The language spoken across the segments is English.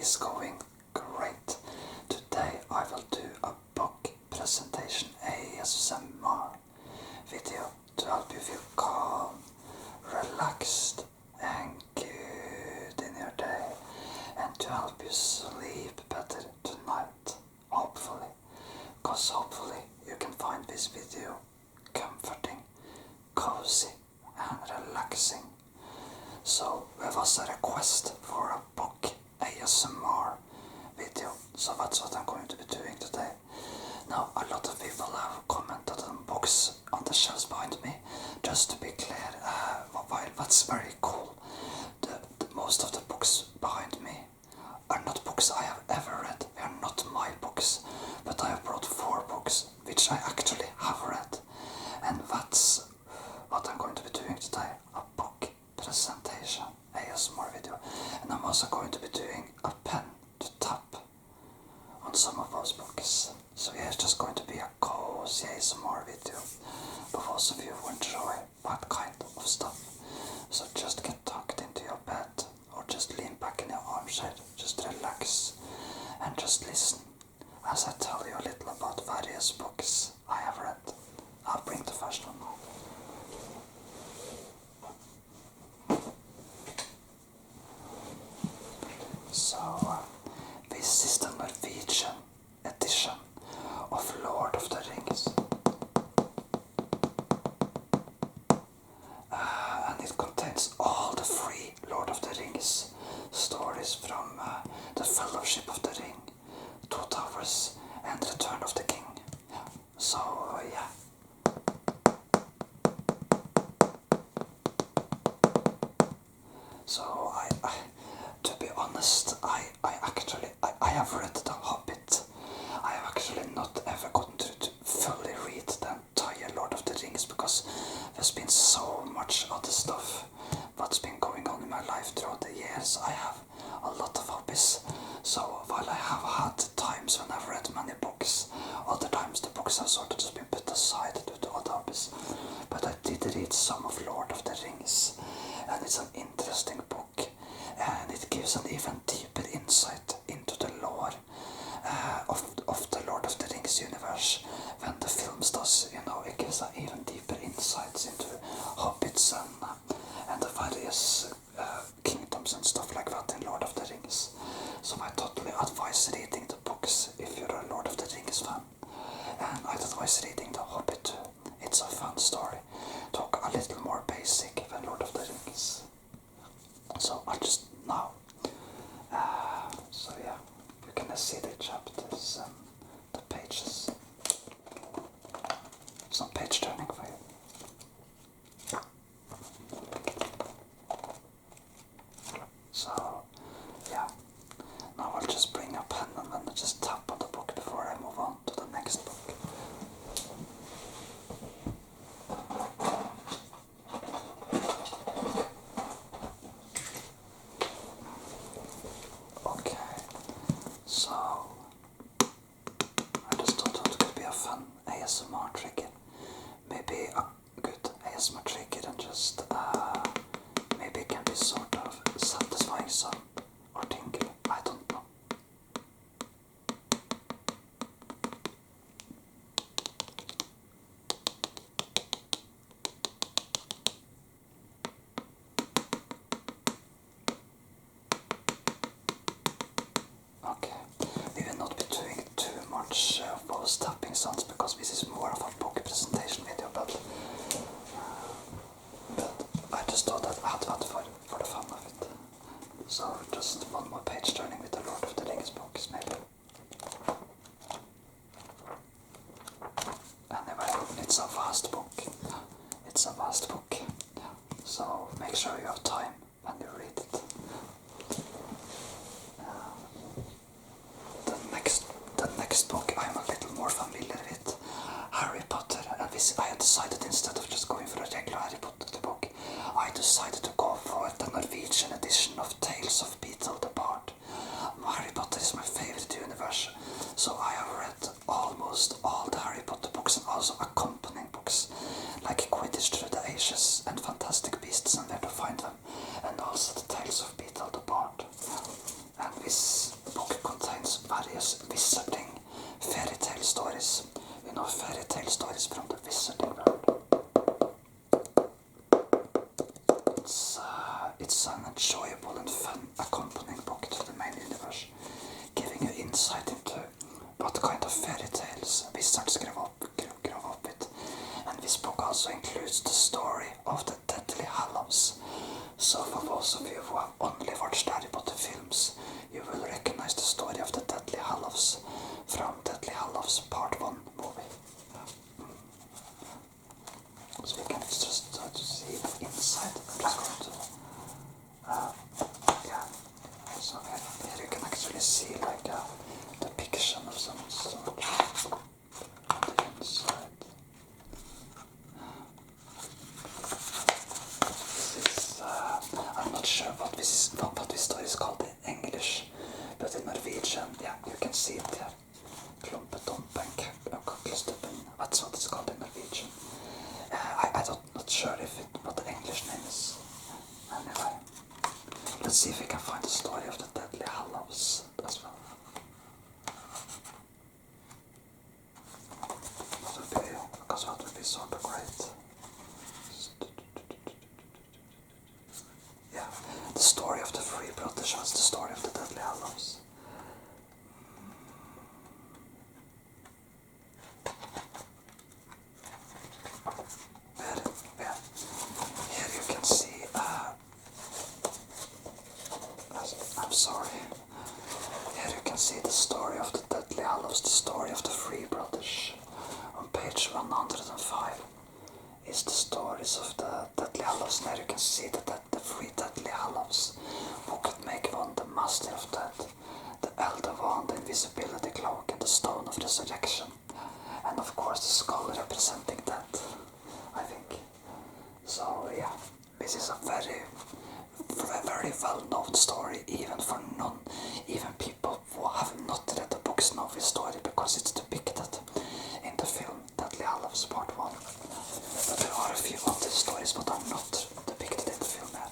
is going great. Today I will do a book presentation ASMR video to help you feel calm, relaxed and good in your day, and to help you sleep better tonight, hopefully. Because hopefully you can find this video comforting, cozy and relaxing. So there was a request for a book ASMR video, so that's what I'm going to be doing today. Now, a lot of people have commented on books on the shelves behind me. Just to be clear, while that's very cool, most of the books behind me are not books I have ever read. They are not my books, but I have brought 4 books which I actually have read, and that's what I'm going to be doing today, a book presentation ASMR video. And I'm also going to be doing a pen to tap on some of those books. So yeah, it's just going to be a cozy ASMR video for those of you who enjoy that kind of stuff. So just get tucked into your bed or just lean back in your armchair, just relax and just listen as I tell you a little about various books I have read. I'll bring the first one now. So, this is the Norwegian edition of Lord of the Rings. And it contains all the 3 Lord of the Rings stories from The Fellowship of the Ring, Two Towers and Return of the King. So, yeah. So, to be honest, I have read The Hobbit. I have actually not ever gotten to fully read the entire Lord of the Rings because there's been so much other stuff that's been going on in my life throughout the years. I have a lot of hobbies, so while I have had times when I've read many books, other times the books have sort of just been put aside due to other hobbies. But I did read some of Lord of the Rings, and it's an interesting book, and it gives an even deeper insight into the lore of the Lord of the Rings universe than the films does. You know, it gives an even deeper insights into hobbits and the various kingdoms and stuff like that in Lord of the Rings. So I totally advise reading the books if you're a Lord of the Rings fan, and I'd advise reading The Hobbit too. It's a fun story, talk a little more basic than Lord of the Rings. So I just now, so yeah, you can see the chapters and the pages. Some page turning for you. So yeah, now I'll just bring a pen and then I'll just tap on the book before I move on to the next book. So, I just thought it could be a fun ASMR trigger. Maybe a good ASMR trigger and just, maybe it can be sort of satisfying some or tingle, I don't know. Okay, we will not be doing too much of those tapping sounds because this is more of a book presentation video, but I just thought I'd add that for the fun of it. So just one more page turning with the Lord of the Rings books, maybe. Anyway, it's a vast book. It's a vast book. So make sure you have time when you read it. The next book I'm a little more familiar with, Harry Potter, and this I had decided instead of just going for a regular Harry Potter book, I decided to go for the Norwegian edition of Tales of Beetle the Bard. Harry Potter is my favorite universe, so I have read almost all the Harry Potter books and also accompanying books like Quidditch Through the Ages and Fantastic Beasts and Where to Find Them, and also the Tales of Beetle the Bard. And this an enjoyable and fun accompanying book to the main universe, giving you insight into what kind of fairy tales wizards grow up with. And this book also includes the story of the Deathly Hallows. So for those of you who have only watched Harry Potter films, you will recognize the story of the Deathly Hallows from Deathly Hallows Part 1 movie. So we can just start to see the inside. I'm just going to, yeah. So here you can actually see like a depiction of some sort on the inside. This is, I'm not sure what this story is called in English, but in Norwegian, yeah, you can see it there. Klumpetompen, Kaklestubben, that's what it's called in Norwegian. I'm not sure what the English name is. Anyway, let's see if we can find the story of the Deathly Hallows as well. Because that would be sort of great. Yeah, the story of the three brothers was the story of the Deathly Hallows. Here you can see, I'm sorry, here you can see the story of the Deathly Hallows, the story of the three brothers. On page 105 is the stories of the Deathly Hallows, and there you can see the three Deathly Hallows, who could make one the Master of Death, the Elder One, the Invisibility Cloak, and the Stone of Resurrection, and of course the skull representing death, I think. So yeah, this is a very well-known story, even for even people who have not read the books know this story because it's depicted in the film Deathly Hallows Part 1. But there are a few other stories but are not depicted in the film here.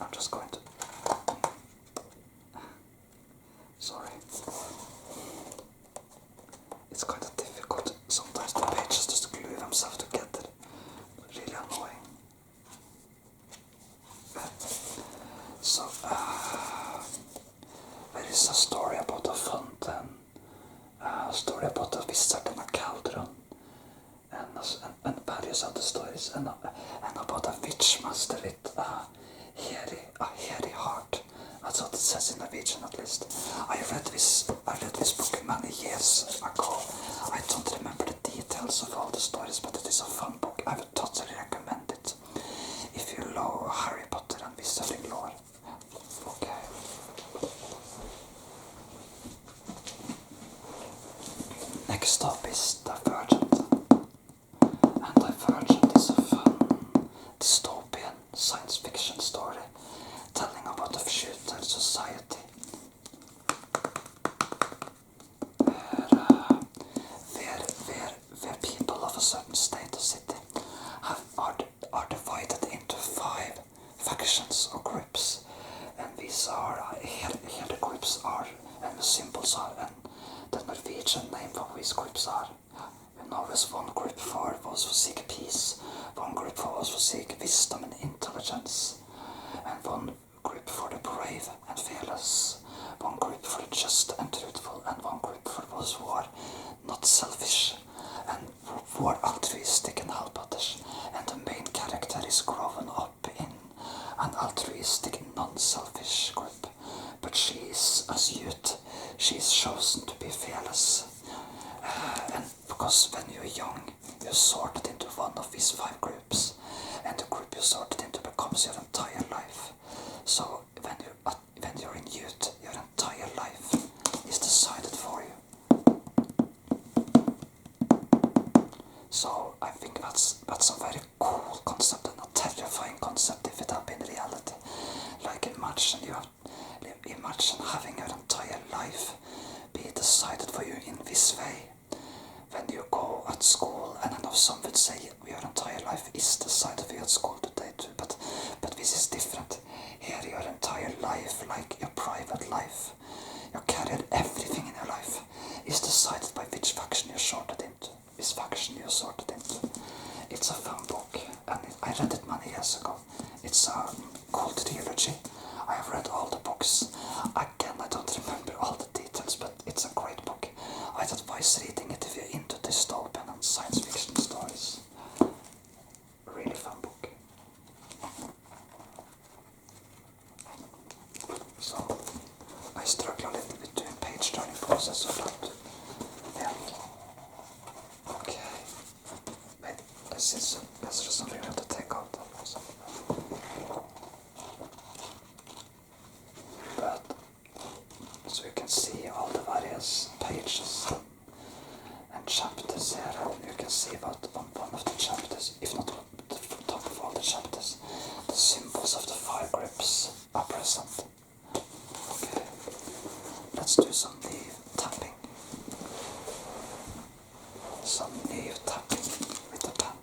I'm just going to... Sorry. It's kind of difficult. Sometimes the pages just glue themselves together. Really annoying. So, there is a story about a fountain, a story about a wizard and a cauldron, and various other stories, and about a witch master with a hairy heart. That's what it says in Norwegian, at least. I read this book many years ago. I don't remember the details of all the stories, but it is a fun book. I would totally recommend it if you love Harry Potter and wizarding lore. Okay. Next up is Divergent. And Divergent is a fun dystopian science fiction story telling about a future society where people of a certain state or city are divided into 5 factions or groups, and these are here the groups are, and the symbols are, and the Norwegian name for these groups are. You know, there's one group for those who seek peace, one group for those who seek wisdom and intelligence, and one group for the brave and fearless, one group for the just and truthful, and one group for those who are not selfish and who are altruistic and help others. And the main character is grown up in an altruistic, non-selfish group, but she is, as youth, she is chosen to be fearless. And because when you're young, you're sorted into one of these 5 groups, and the group you're sorted into becomes your entire life. So when you're in youth, your entire life is decided for you. So I think that's a very cool concept and a terrifying concept if it had been reality. Like imagine having your entire life be decided for you in this way. When you go at school, and I know some would say your entire life is decided for you at school today too, but this is different. Here your entire life, like your private life, your career, everything in your life is decided by which faction you're sorted into. This faction you're sorted into. It's a fun book, and I read it many years ago. It's it's a cool trilogy. I have read all the books. Again, I don't remember all the details, but it's a great book. I'd advise reading it if you're into dystopian and science fiction stories. Really fun book. So, I struggle a little bit doing page turning process, so that, yeah. Okay. Wait, there's just something I have to take out. But, so you can see all the various pages and chapters here, and you can see about on one of the chapters, if not the top of all the chapters, the symbols of the fire grips are present. Okay, let's do some knee tapping. Some knee tapping with the pen.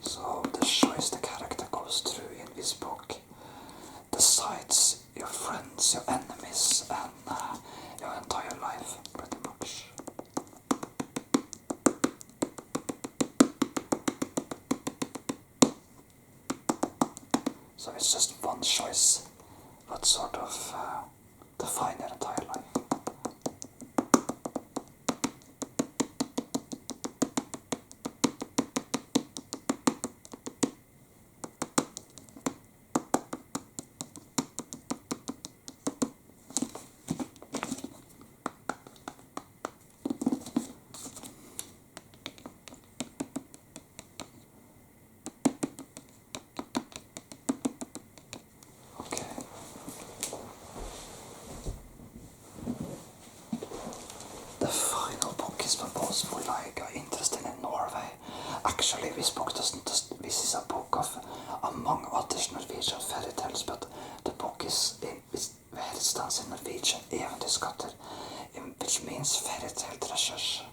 So the choice the character goes through in this book decides your friends, your enemies, and your entire life, pretty much. So it's just one choice that sort of define your entire life. The final book is for those who are interested in Norway. Actually, this is a book of, among others, Norwegian fairy tales, but the book is where it stands in Norwegian, Eventyrskatter, which means fairy tale treasures.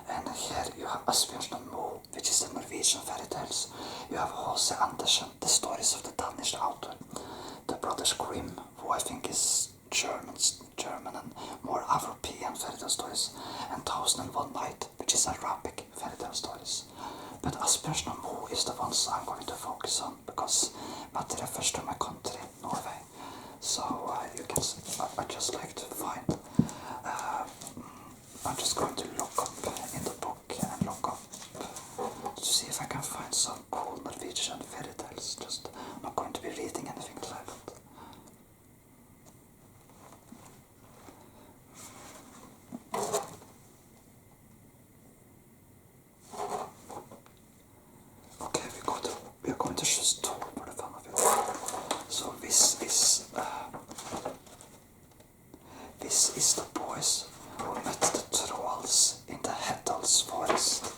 And here you have Asbjørnsen Moe, which is the Norwegian fairy tales. You have H.C. Andersen, the stories of the Danish author. The Brothers Grimm, who I think is German and more European fairy tale stories, and Thousand and One Night, which is Arabic fairy tale stories. But Asbjørnsen Moe is the ones I'm going to focus on because that refers to my country, Norway. So you can see, I just like to find. I'm just going to look up in the book and look up to see if I can find some cool Norwegian fairy tales. Just I'm not going to be reading anything like that. Okay, we're going to just talk for the fun of it. So this is the boys who met the trolls in the Heddals forest.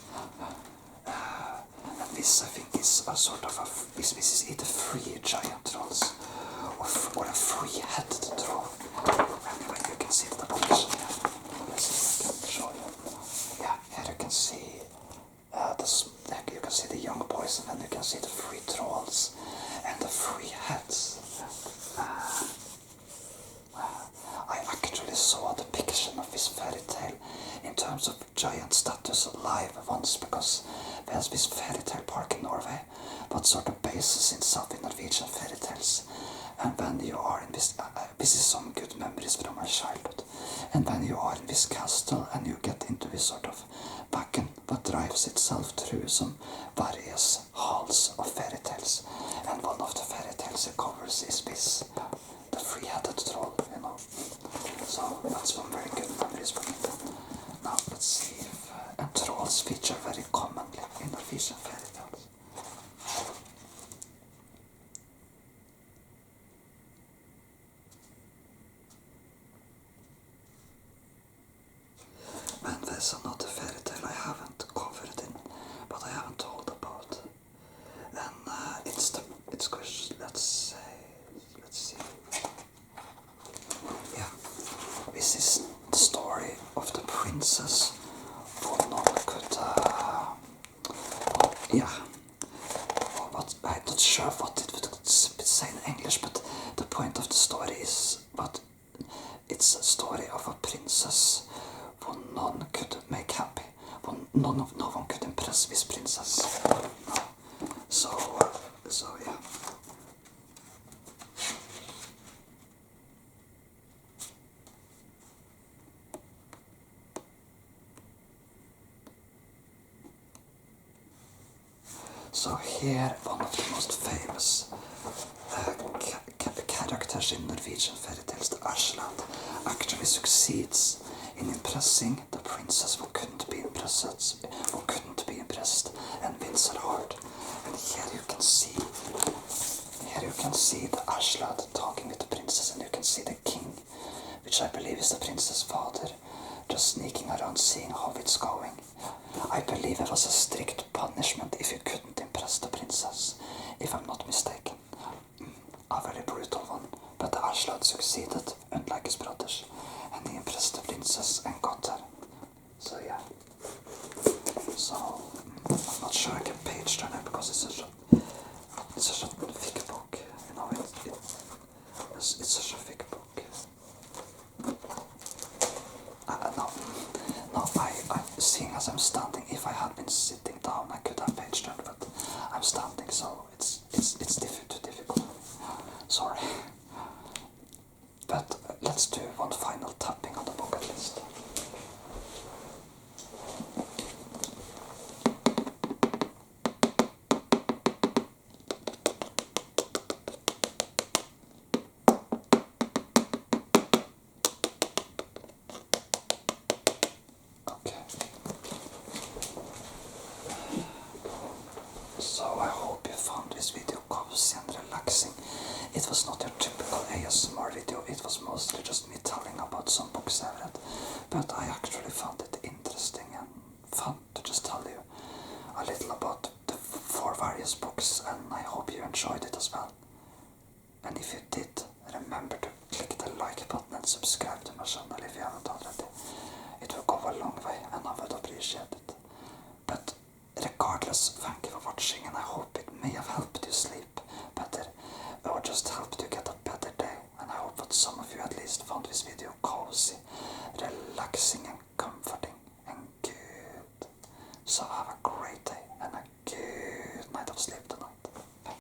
And this I think is a sort of this is either three giant trolls or a three-headed troll. Anyway, you can see the picture here. Let's see if I can show you. Yeah, here you can see you can see the young boys, and then you can see the three trolls and the three heads. I actually saw the depiction of this fairy tale in terms of giant statues alive once, because there's this fairy tale park in Norway that sort of bases itself in Norwegian fairy tales. And when you are in this is some good memories from my childhood, and when you are in this castle and you get into this sort of wagon that drives itself through some various halls of fairy tales, and one of the fairy tales it covers is this, the three-headed troll, you know. So that's some very good memories for me. Now let's see if and trolls feature very commonly in Norwegian fairy tales. And there's another fairy tale I haven't covered in, but I haven't told about. And it's let's see. Yeah, this is the story of the princess who none could, I'm not sure what it would say in English, but the point of the story is, but it's a story of a princess who none could make happy. No one could impress this princess. So yeah. So here, one of the most famous characters in Norwegian fairy tales, the Asland, actually succeeds in impressing the princess who couldn't be impressed, and wins her heart. And here you can see the Asland talking with the princess, and you can see the king, which I believe is the princess' father, just sneaking around seeing how it's going. I believe it was a strict punishment if you couldn't impress the princess, if I'm not mistaken. A very brutal one, but the Asland succeeded, unlike his brothers, and he impressed the princess and got her. So yeah. So I'm not sure I can page turn it because it's such a thick book. You know, it's such a thick book. I'm seeing as I'm standing. If I had been sitting down, I could have page turned, but I'm standing, so it's too difficult. Sorry. But let's do one final tapping on the book at least. So I hope you found this video cozy and relaxing. It was not your typical ASMR video, it was mostly just me telling about some books I read, but I actually found it interesting and fun to just tell you a little about the 4 various books, and I hope you enjoyed it as well. And if you did, remember to click the like button and subscribe to my channel if you haven't already. It will go a long way and I would appreciate it. But regardless, thank you for watching, and I hope it may have helped you sleep.